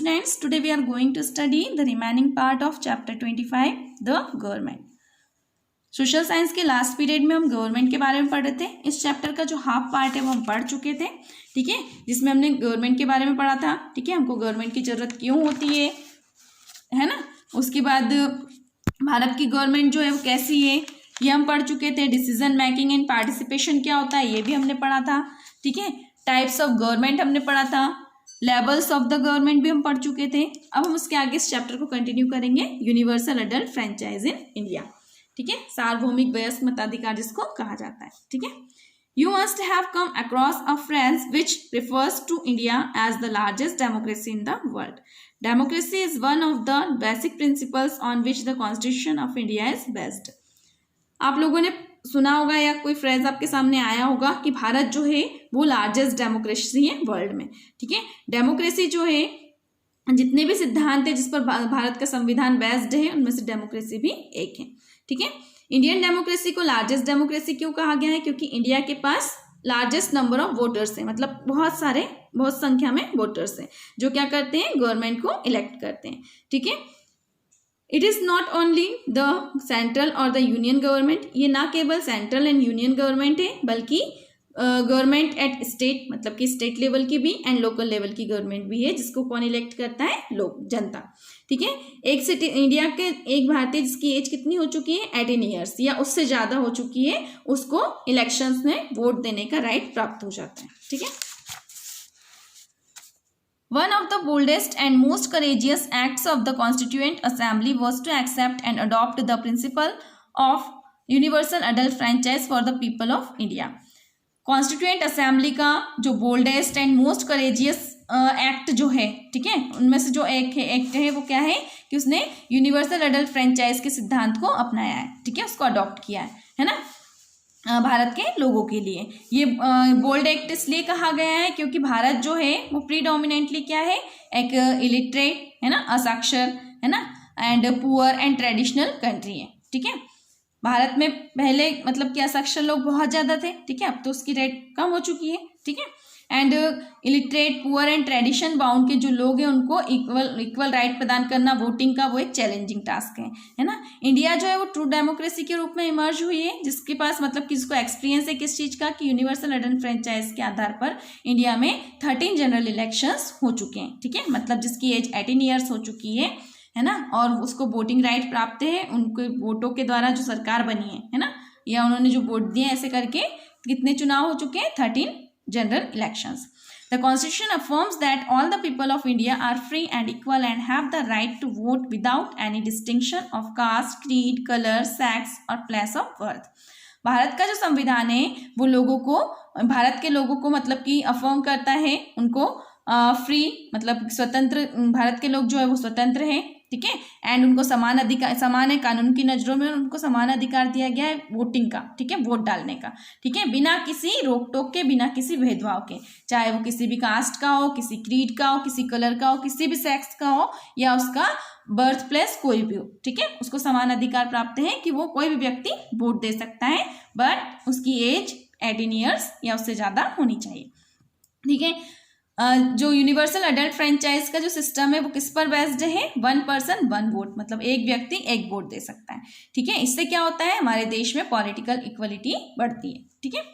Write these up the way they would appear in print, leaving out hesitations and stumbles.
students, today we are going to study the remaining part of chapter 25, the government. Social science के last period में हम government के बारे में पढ़ रहे थे. इस चैप्टर का जो हाफ पार्ट है वो हम पढ़ चुके थे, ठीक है, जिसमें हमने गवर्नमेंट के बारे में पढ़ा था, ठीक है, हमको गवर्नमेंट की जरूरत क्यों होती है ना. उसके बाद भारत की गवर्नमेंट जो है वो कैसी है ये हम पढ़ चुके थे. डिसीजन मेकिंग एंड पार्टिसिपेशन क्या होता है ये भी हमने पढ़ा था, ठीक है. टाइप्स ऑफ गवर्नमेंट हमने पढ़ा था. लेवल्स ऑफ द गवर्नमेंट भी हम पढ़ चुके थे. अब हम उसके आगे इस चैप्टर को कंटिन्यू करेंगे. Universal adult franchise in India, ठीक है, सार्वभौमिक वयस्क मताधिकार जिसको कहा जाता है, ठीक है. You must have come across a phrase which refers to India as the largest democracy in the world. Democracy is one of the basic principles on which the constitution of India is based. आप लोगों ने सुना होगा या कोई phrase आपके सामने आया होगा कि भारत जो है वो लार्जेस्ट डेमोक्रेसी है वर्ल्ड में, ठीक है. डेमोक्रेसी जो है, जितने भी सिद्धांत है जिस पर भारत का संविधान बेस्ड है उनमें से डेमोक्रेसी भी एक है, ठीक है. इंडियन डेमोक्रेसी को लार्जेस्ट डेमोक्रेसी क्यों कहा गया है? क्योंकि इंडिया के पास लार्जेस्ट नंबर ऑफ वोटर्स है, मतलब बहुत संख्या में वोटर्स हैं जो क्या करते हैं, गवर्नमेंट को इलेक्ट करते हैं, ठीक है. It is not only the central और द यूनियन गवर्नमेंट. ये ना केवल सेंट्रल एंड यूनियन गवर्नमेंट है बल्कि गवर्नमेंट एट स्टेट, मतलब कि स्टेट लेवल की भी एंड लोकल लेवल की गवर्नमेंट भी है जिसको कौन इलेक्ट करता है, लोग, जनता, ठीक है. इंडिया के एक भारतीय जिसकी एज कितनी हो चुकी है, 18 ईयर्स या उससे ज़्यादा हो चुकी है, उसको इलेक्शंस में वोट देने का राइट प्राप्त हो जाता है, ठीक है. One of the boldest and most courageous acts of the Constituent Assembly was to accept and adopt the principle of universal adult franchise for the people of India. Constituent assembly का जो boldest and most courageous act जो है, ठीक है, उनमें से जो एक एक्ट है वो क्या है कि उसने यूनिवर्सल अडल्ट फ्रेंचाइज के सिद्धांत को अपनाया है, ठीक है, उसको अडॉप्ट किया है ना, भारत के लोगों के लिए. ये बोल्ड एक्ट इसलिए कहा गया है क्योंकि भारत जो है वो प्रीडोमिनेंटली क्या है, एक इलिटरेट है ना, असाक्षर है ना, and poor and traditional country है, ठीक है. भारत में पहले मतलब कि असाक्षर लोग बहुत ज़्यादा थे, ठीक है, अब तो उसकी रेट कम हो चुकी है, ठीक है. And illiterate, poor and tradition bound के जो लोग हैं उनको इक्वल राइट प्रदान करना वोटिंग का वो एक चैलेंजिंग टास्क है ना. इंडिया जो है वो ट्रू डेमोक्रेसी के रूप में इमर्ज हुई है जिसके पास मतलब किसको एक्सपीरियंस है किस चीज़ का, कि यूनिवर्सल अडल्ट फ्रेंचाइज के आधार पर इंडिया में 13 जनरल इलेक्शंस हो चुके हैं, ठीक है, मतलब जिसकी एज 18 ईयर्स हो चुकी है ना, और उसको वोटिंग राइट प्राप्त है. उनके वोटों के द्वारा जो सरकार बनी है ना, या उन्होंने जो वोट दिए, ऐसे करके कितने चुनाव हो चुके हैं, 13 general elections. The constitution affirms that all the people of India are free and equal and have the right to vote without any distinction of caste, creed, colour, sex और प्लेस ऑफ बर्थ. भारत का जो संविधान है वो लोगों को, भारत के लोगों को मतलब कि अफर्म करता है, उनको फ्री मतलब स्वतंत्र, भारत के लोग जो है वो स्वतंत्र हैं, ठीक है, एंड उनको समान अधिकार, समान है कानून की नज़रों में, उनको समान अधिकार दिया गया है वोटिंग का, ठीक है, वोट डालने का, ठीक है, बिना किसी रोक टोक के, बिना किसी भेदभाव के, चाहे वो किसी भी कास्ट का हो, किसी क्रीड का हो, किसी कलर का हो, किसी भी सेक्स का हो, या उसका बर्थ प्लेस कोई भी हो, ठीक है, उसको समान अधिकार प्राप्त है कि वो कोई भी व्यक्ति वोट दे सकता है, बट उसकी एज 18 ईयर्स या उससे ज़्यादा होनी चाहिए, ठीक है. जो यूनिवर्सल अडल्ट फ्रेंचाइज का जो सिस्टम है वो किस पर बेस्ड है, 1 पर्सन 1 वोट, मतलब एक व्यक्ति एक वोट दे सकता है, ठीक है. इससे क्या होता है, हमारे देश में पॉलिटिकल इक्वलिटी बढ़ती है, ठीक है.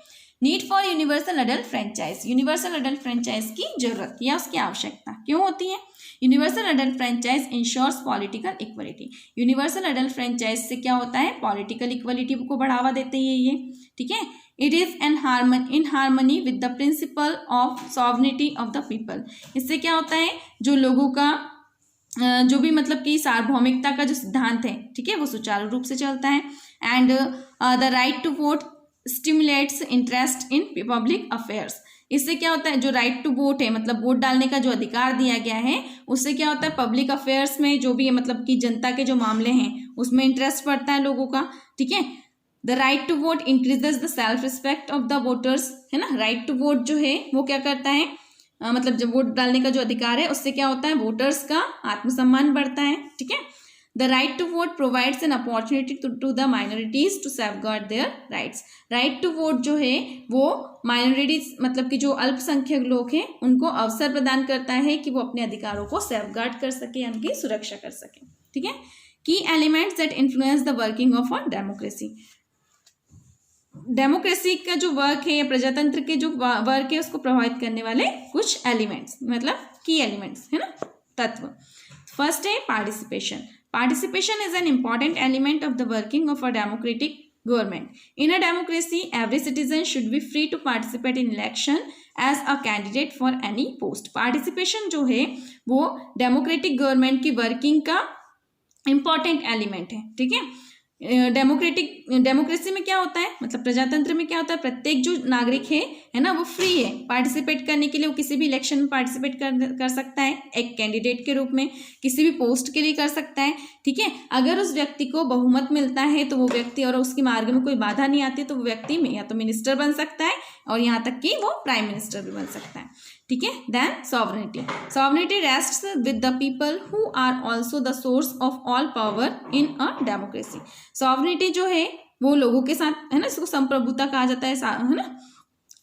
Need for universal adult franchise. Universal adult franchise की जरूरत या उसकी आवश्यकता क्यों होती है? Universal adult franchise ensures political equality. Universal adult franchise से क्या होता है, पॉलिटिकल इक्वलिटी को बढ़ावा देते हैं ये, ठीक है. It is in harmony with the principle of sovereignty of the people. इससे क्या होता है, जो लोगों का जो भी मतलब कि सार्वभौमिकता का जो सिद्धांत है, ठीक है, वो सुचारू रूप से चलता है. And the right to vote stimulates interest in public affairs. इससे क्या होता है, जो राइट टू वोट है, मतलब वोट डालने का जो अधिकार दिया गया है, उससे क्या होता है, पब्लिक अफेयर्स में जो भी मतलब कि जनता के जो मामले हैं उसमें इंटरेस्ट पड़ता है लोगों का, ठीक है. The right to vote increases the self respect of the voters, है ना. राइट टू वोट जो है वो क्या करता है, मतलब जब वोट डालने का जो अधिकार है उससे क्या होता है, वोटर्स का आत्मसम्मान बढ़ता है, ठीक है. The right to vote provides an opportunity to the minorities to safeguard their rights. Right to vote जो है वो minorities मतलब कि जो अल्पसंख्यक लोग हैं उनको अवसर प्रदान करता है कि वो अपने अधिकारों को सेफगार्ड कर सके, उनकी सुरक्षा कर सके. ठीक है. Key elements that influence the working of a democracy. Democracy का जो वर्क है या प्रजातंत्र के जो वर्क है उसको प्रभावित करने वाले कुछ एलिमेंट्स मतलब की एलिमेंट्स है ना, तत्व. फर्स्ट है participation. Participation is an important element of the working of a democratic government. In a democracy, every citizen should be free to participate in election as a candidate for any post. Participation जो है वो democratic government की working का important element है. ठीक है. Democracy में क्या होता है मतलब प्रजातंत्र में क्या होता है, प्रत्येक जो नागरिक है ना, वो फ्री है पार्टिसिपेट करने के लिए. वो किसी भी इलेक्शन में पार्टिसिपेट कर सकता है, एक कैंडिडेट के रूप में किसी भी पोस्ट के लिए कर सकता है. ठीक है. अगर उस व्यक्ति को बहुमत मिलता है तो वो व्यक्ति और उसके मार्ग में कोई बाधा नहीं आती तो वो व्यक्ति में या तो मिनिस्टर बन सकता है और यहाँ तक कि वो प्राइम मिनिस्टर भी बन सकता है. ठीक है. Then sovereignty. Sovereignty rests with the people who are also the source of all power in a democracy. Sovereignty जो है वो लोगों के साथ है ना, इसको संप्रभुता कहा जाता है ना.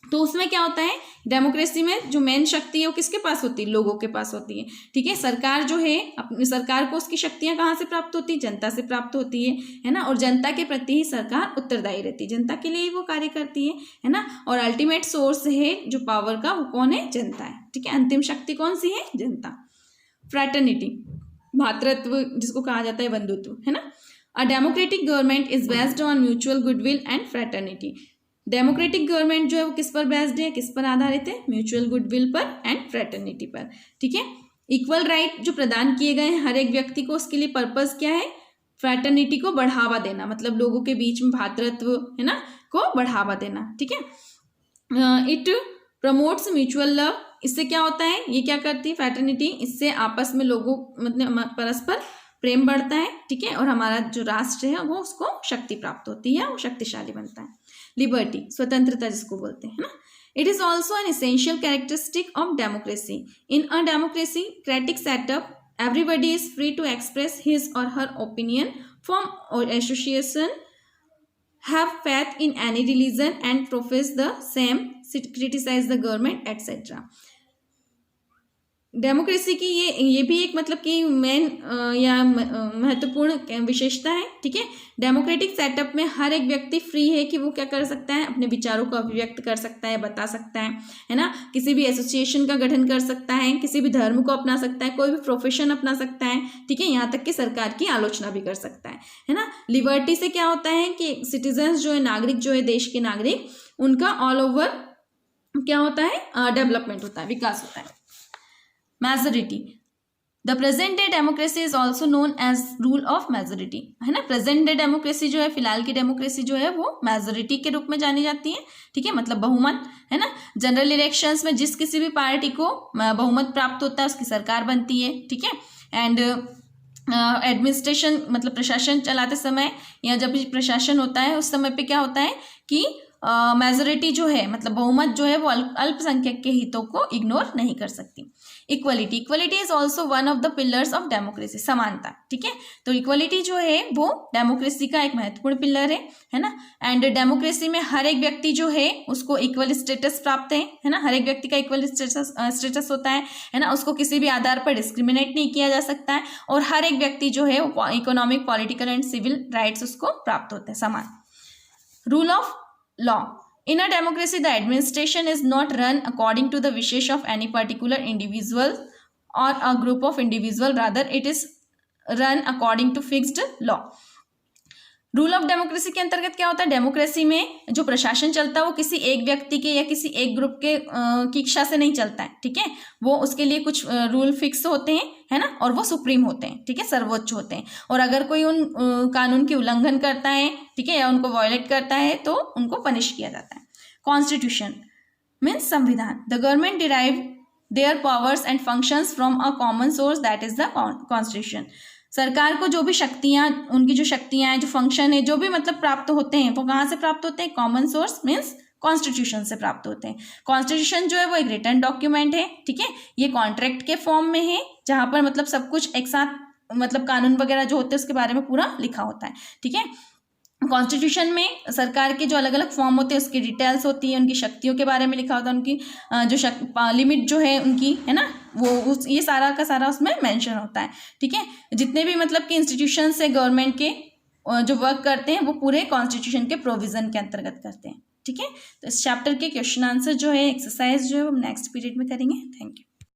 तो उसमें क्या होता है, डेमोक्रेसी में जो मेन शक्ति है वो किसके पास होती है, लोगों के पास होती है. ठीक है. सरकार जो है अपनी सरकार को उसकी शक्तियां कहाँ से प्राप्त होती है, जनता से प्राप्त होती है ना. और जनता के प्रति ही सरकार उत्तरदायी रहती है, जनता के लिए ही वो कार्य करती है ना. और अल्टीमेट सोर्स है जो पावर का वो कौन है, जनता है. ठीक है. अंतिम शक्ति कौन सी है, जनता. फ्रैटर्निटी, भातृत्व जिसको कहा जाता है, बंधुत्व है ना. A democratic government is based on mutual goodwill and fraternity. Democratic government जो है वो किस पर बेस्ड है, किस पर आधारित है, म्यूचुअल गुडविल पर एंड फ्रैटर्निटी पर. ठीक है. इक्वल राइट जो प्रदान किए गए हैं हर एक व्यक्ति को, उसके लिए पर्पस क्या है, फ्रैटर्निटी को बढ़ावा देना, मतलब लोगों के बीच में भातृत्व है ना को बढ़ावा देना. ठीक है. It promotes mutual love. इससे क्या होता है, ये क्या करती है फ्रैटर्निटी, इससे आपस में लोगों मतलब परस्पर प्रेम बढ़ता है. ठीक है. और हमारा जो राष्ट्र है वो उसको शक्ति प्राप्त होती है, वो शक्तिशाली बनता है. लिबर्टी, स्वतंत्रता जिसको बोलते हैं ना. It is also an essential characteristic of democracy. In a democratic setup everybody is free to express his or her opinion, form or association, have faith in any religion and profess the same, criticize the government etc. Democracy की ये भी एक मतलब कि main या महत्वपूर्ण विशेषता है. ठीक है. डेमोक्रेटिक सेटअप में हर एक व्यक्ति फ्री है कि वो क्या कर सकता है, अपने विचारों को अभिव्यक्त कर सकता है, बता सकता है ना. किसी भी एसोसिएशन का गठन कर सकता है, किसी भी धर्म को अपना सकता है, कोई भी प्रोफेशन अपना सकता है. ठीक है. यहाँ तक कि सरकार की आलोचना भी कर सकता है ना. लिबर्टी से क्या होता है कि सिटीजन्स जो है, नागरिक जो है, देश के नागरिक, उनका ऑल ओवर क्या होता है, डेवलपमेंट होता है, विकास होता है. Majority. The present day democracy is also known as rule of majority है ना. प्रेजेंट डे डेमोक्रेसी जो है, फिलहाल की डेमोक्रेसी जो है वो मेजोरिटी के रूप में जानी जाती है. ठीक है. मतलब बहुमत है ना. जनरल इलेक्शंस में जिस किसी भी पार्टी को बहुमत प्राप्त होता है उसकी सरकार बनती है. ठीक है. एंड एडमिनिस्ट्रेशन मतलब प्रशासन चलाते समय या जब भी प्रशासन होता है उस समय पे क्या होता है कि मेजोरिटी जो है मतलब बहुमत जो है वो अल्पसंख्यक के हितों को इग्नोर नहीं कर सकती. Equality. Equality is also one of the pillars of democracy. समानता. ठीक है. तो इक्वलिटी जो है वो डेमोक्रेसी का एक महत्वपूर्ण पिलर है ना. एंड डेमोक्रेसी में हर एक व्यक्ति जो है उसको इक्वल स्टेटस प्राप्त है ना. हर एक व्यक्ति का इक्वल स्टेटस होता है ना. उसको किसी भी आधार पर डिस्क्रिमिनेट नहीं किया जा सकता है और हर एक व्यक्ति जो है वो economic, political and civil rights उसको प्राप्त होते हैं समान. Rule of law. In a democracy, the administration is not run according to the wishes of any particular individual or a group of individual. Rather, it is run according to fixed law. Rule of democracy के अंतर्गत क्या होता है, democracy में जो प्रशासन चलता है वो किसी एक व्यक्ति के या किसी एक ग्रुप के की इच्छा से नहीं चलता है. ठीक है. वो उसके लिए कुछ रूल फिक्स होते हैं है ना, और वो सुप्रीम होते हैं. ठीक है. सर्वोच्च होते हैं. और अगर कोई उन कानून की उल्लंघन करता है, ठीक है, या उनको वायलेट करता है तो उनको पनिश किया जाता है. कॉन्स्टिट्यूशन मीन्स संविधान. The government derive their powers and functions from a common source that is the constitution. सरकार को जो भी शक्तियां, उनकी जो शक्तियां हैं, जो फंक्शन है, जो भी मतलब प्राप्त होते हैं वो कहाँ से प्राप्त होते हैं, कॉमन सोर्स मीन्स कॉन्स्टिट्यूशन से प्राप्त होते हैं. कॉन्स्टिट्यूशन जो है वो एक रिटन डॉक्यूमेंट है. ठीक है. ये कॉन्ट्रैक्ट के फॉर्म में है जहाँ पर मतलब सब कुछ एक साथ मतलब कानून वगैरह जो होते हैं उसके बारे में पूरा लिखा होता है। ठीक है, कॉन्स्टिट्यूशन में सरकार के जो अलग अलग फॉर्म होते हैं उसकी डिटेल्स होती है, उनकी शक्तियों के बारे में लिखा होता है, उनकी जो लिमिट जो है उनकी, है ना, वो ये सारा का सारा उसमें मेंशन होता है। ठीक है, जितने भी मतलब कि इंस्टीट्यूशंस है गवर्नमेंट के जो वर्क करते हैं वो पूरे कॉन्स्टिट्यूशन के प्रोविजन के अंतर्गत करते हैं। ठीक है, तो इस चैप्टर के क्वेश्चन आंसर जो है, एक्सरसाइज जो है, वो नेक्स्ट पीरियड में करेंगे। Thank you.